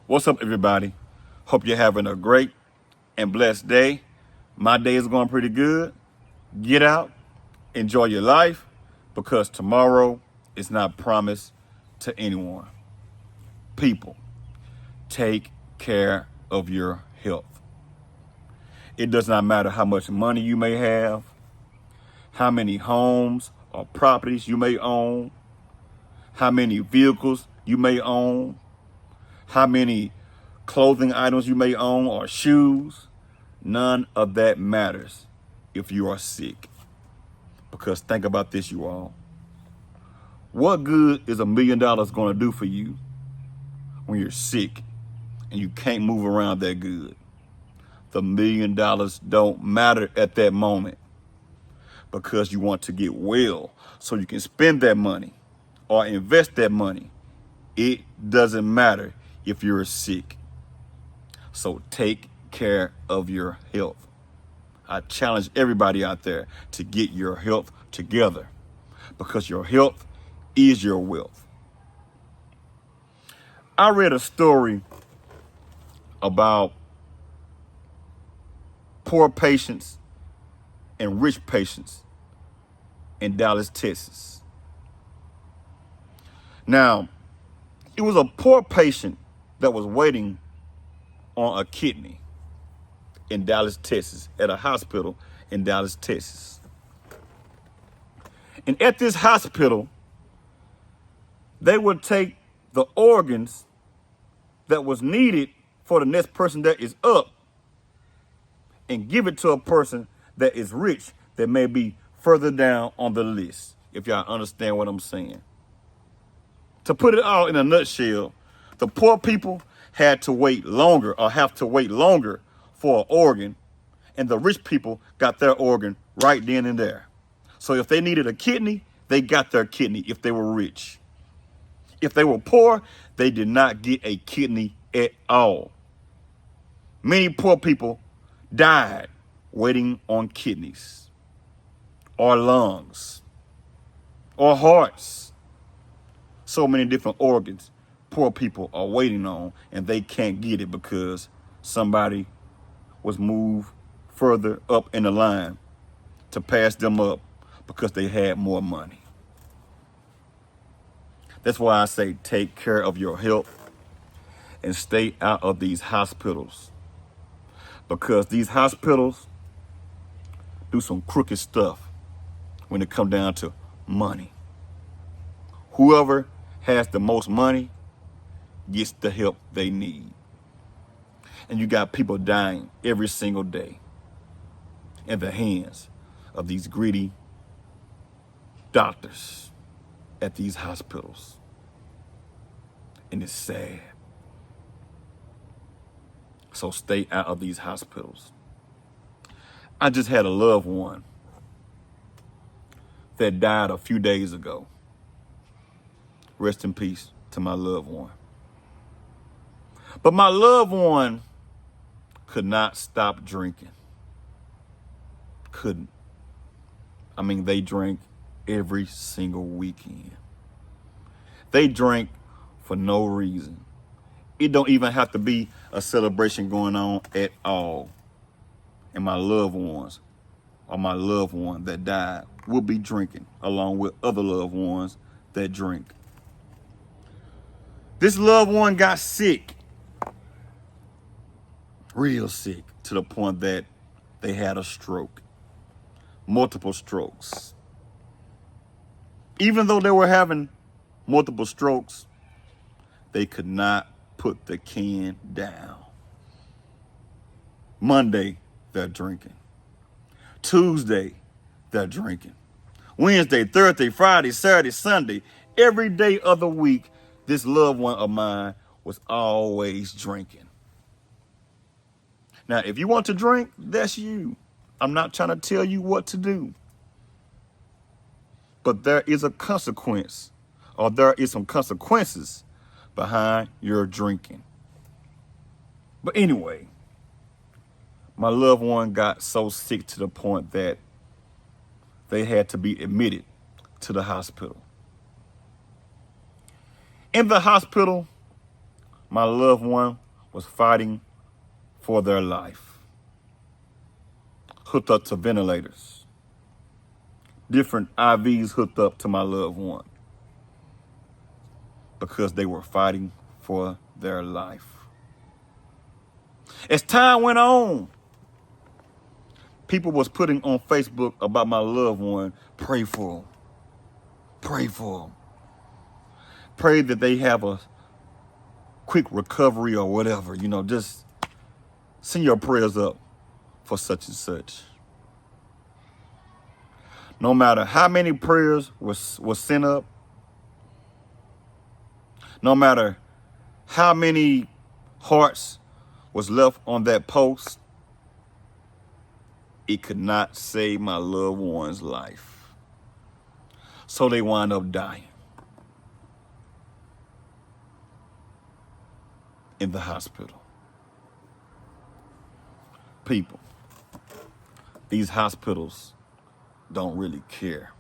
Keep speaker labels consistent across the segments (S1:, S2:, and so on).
S1: What's up, everybody? Hope you're having a great and blessed day. My day is going pretty good. Get out, enjoy your life, because tomorrow is not promised to anyone. People, take care of your health. It does not matter how much money you may have, how many homes or properties you may own, how many vehicles you may own, how many clothing items you may own or shoes. None of that matters if you are sick. Because think about this, you all. What good is $1 million going to do for you when you're sick and you can't move around that good? The $1 million don't matter at that moment because you want to get well so you can spend that money or invest that money. It doesn't matter if you're sick. So take care of your health. I challenge everybody out there to get your health together because your health is your wealth. I read a story about poor patients and rich patients in Dallas, Texas. Now, it was a poor patient that was waiting on a kidney in Dallas, Texas, at a hospital in Dallas, Texas. And at this hospital, they would take the organs that was needed for the next person that is up and give it to a person that is rich that may be further down on the list, if y'all understand what I'm saying. To put it all in a nutshell, the poor people had to wait longer or have to wait longer for an organ, and the rich people got their organ right then and there. So if they needed a kidney, they got their kidney if they were rich. If they were poor, they did not get a kidney at all. Many poor people died waiting on kidneys or lungs or hearts. So many different organs poor people are waiting on, and they can't get it because somebody was moved further up in the line to pass them up because they had more money. That's why I say take care of your health and stay out of these hospitals, because these hospitals do some crooked stuff when it comes down to money. Whoever has the most money gets the help they need. And you got people dying every single day in the hands of these greedy doctors at these hospitals. And it's sad. So stay out of these hospitals. I just had a loved one that died a few days ago. Rest in peace to my loved one. But my loved one could not stop drinking. Couldn't. I mean, they drank every single weekend. They drank for no reason. It don't even have to be a celebration going on at all. And my loved ones, or my loved one that died, will be drinking along with other loved ones that drink. This loved one got sick, real sick, to the point that they had a stroke, multiple strokes. Even though they were having multiple strokes, they could not put the can down. Monday, they're drinking. Tuesday, they're drinking. Wednesday, Thursday, Friday, Saturday, Sunday, every day of the week, this loved one of mine was always drinking. Now, if you want to drink, that's you. I'm not trying to tell you what to do. But there is a consequence, or there is some consequences behind your drinking. But anyway, my loved one got so sick to the point that they had to be admitted to the hospital. In the hospital, my loved one was fighting for their life, hooked up to ventilators, different IVs hooked up to my loved one because they were fighting for their life. As time went on, people was putting on Facebook about my loved one, pray for them, pray for them, pray that they have a quick recovery or whatever, just send your prayers up for such and such. No matter how many prayers was sent up, no matter how many hearts was left on that post, it could not save my loved one's life. So they wind up dying in the hospital. People, these hospitals don't really care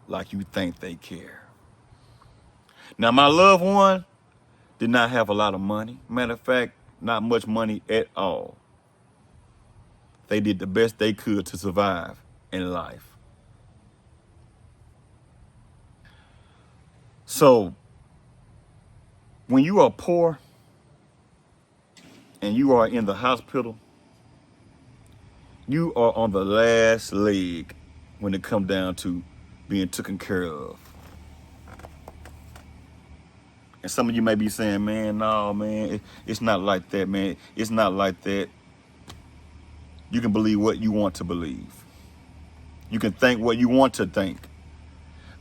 S1: like you think they care. Now, my loved one did not have a lot of money. Matter of fact, not much money at all. They did the best they could to survive in life. So, when you are poor and you are in the hospital, you are on the last leg when it comes down to being taken care of. And some of you may be saying, man, no, man, it's not like that, man. It's not like that. You can believe what you want to believe. You can think what you want to think.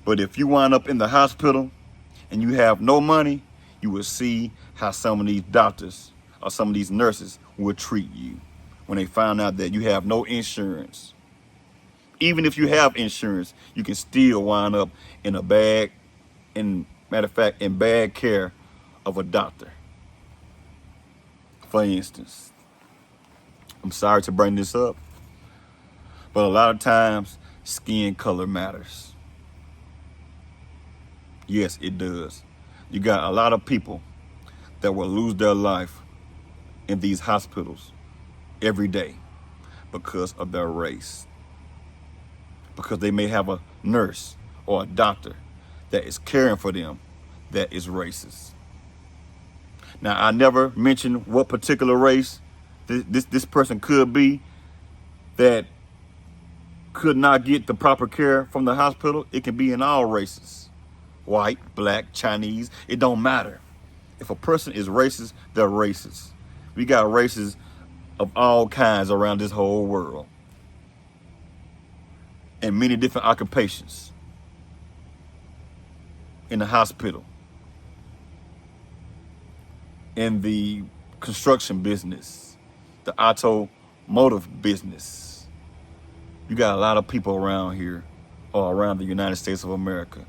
S1: But if you wind up in the hospital and you have no money, you will see how some of these doctors or some of these nurses will treat you when they find out that you have no insurance. Even if you have insurance, you can still wind up in a bad, matter of fact, in bad care of a doctor. For instance, I'm sorry to bring this up, but a lot of times skin color matters. Yes, it does. You got a lot of people that will lose their life in these hospitals every day because of their race. Because they may have a nurse or a doctor that is caring for them that is racist. Now, I never mentioned what particular race this person could be that could not get the proper care from the hospital. It can be in all races. White, black, Chinese, it don't matter. If a person is racist, they're racist. We got races of all kinds around this whole world. And many different occupations. In the hospital. In the construction business. The automotive business. You got a lot of people around here, or around the United States of America,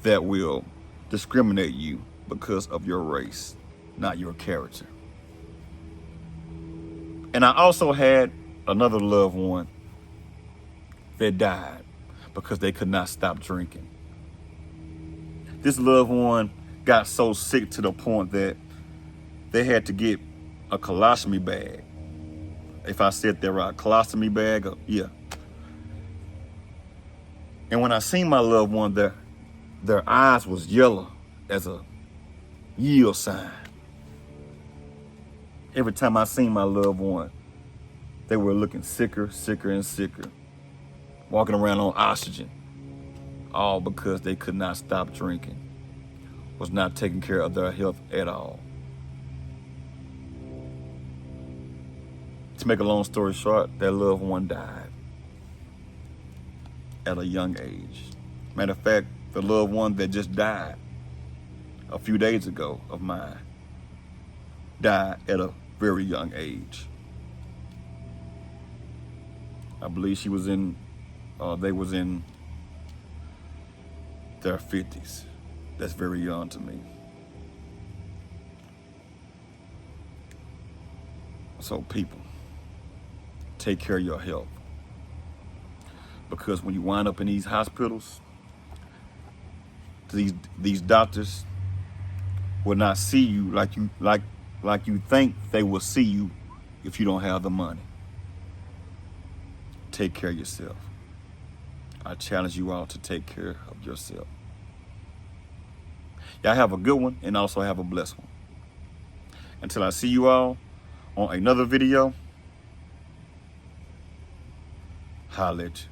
S1: that will discriminate you because of your race, not your character. And I also had another loved one that died because they could not stop drinking. This loved one got so sick to the point that they had to get a colostomy bag. If I said that right, colostomy bag, yeah. And when I seen my loved one, their eyes was yellow as a yield sign. Every time I seen my loved one, they were looking sicker, and sicker, walking around on oxygen, all because they could not stop drinking, was not taking care of their health at all. To make a long story short, that loved one died at a young age. Matter of fact, the loved one that just died a few days ago of mine died at a very young age. I believe they was in their 50s. That's very young to me. So people, take care of your health. Because when you wind up in these hospitals, these doctors will not see you like you think they will see you if you don't have the money. Take care of yourself. I challenge you all to take care of yourself. Y'all have a good one and also have a blessed one. Until I see you all on another video, holla at you.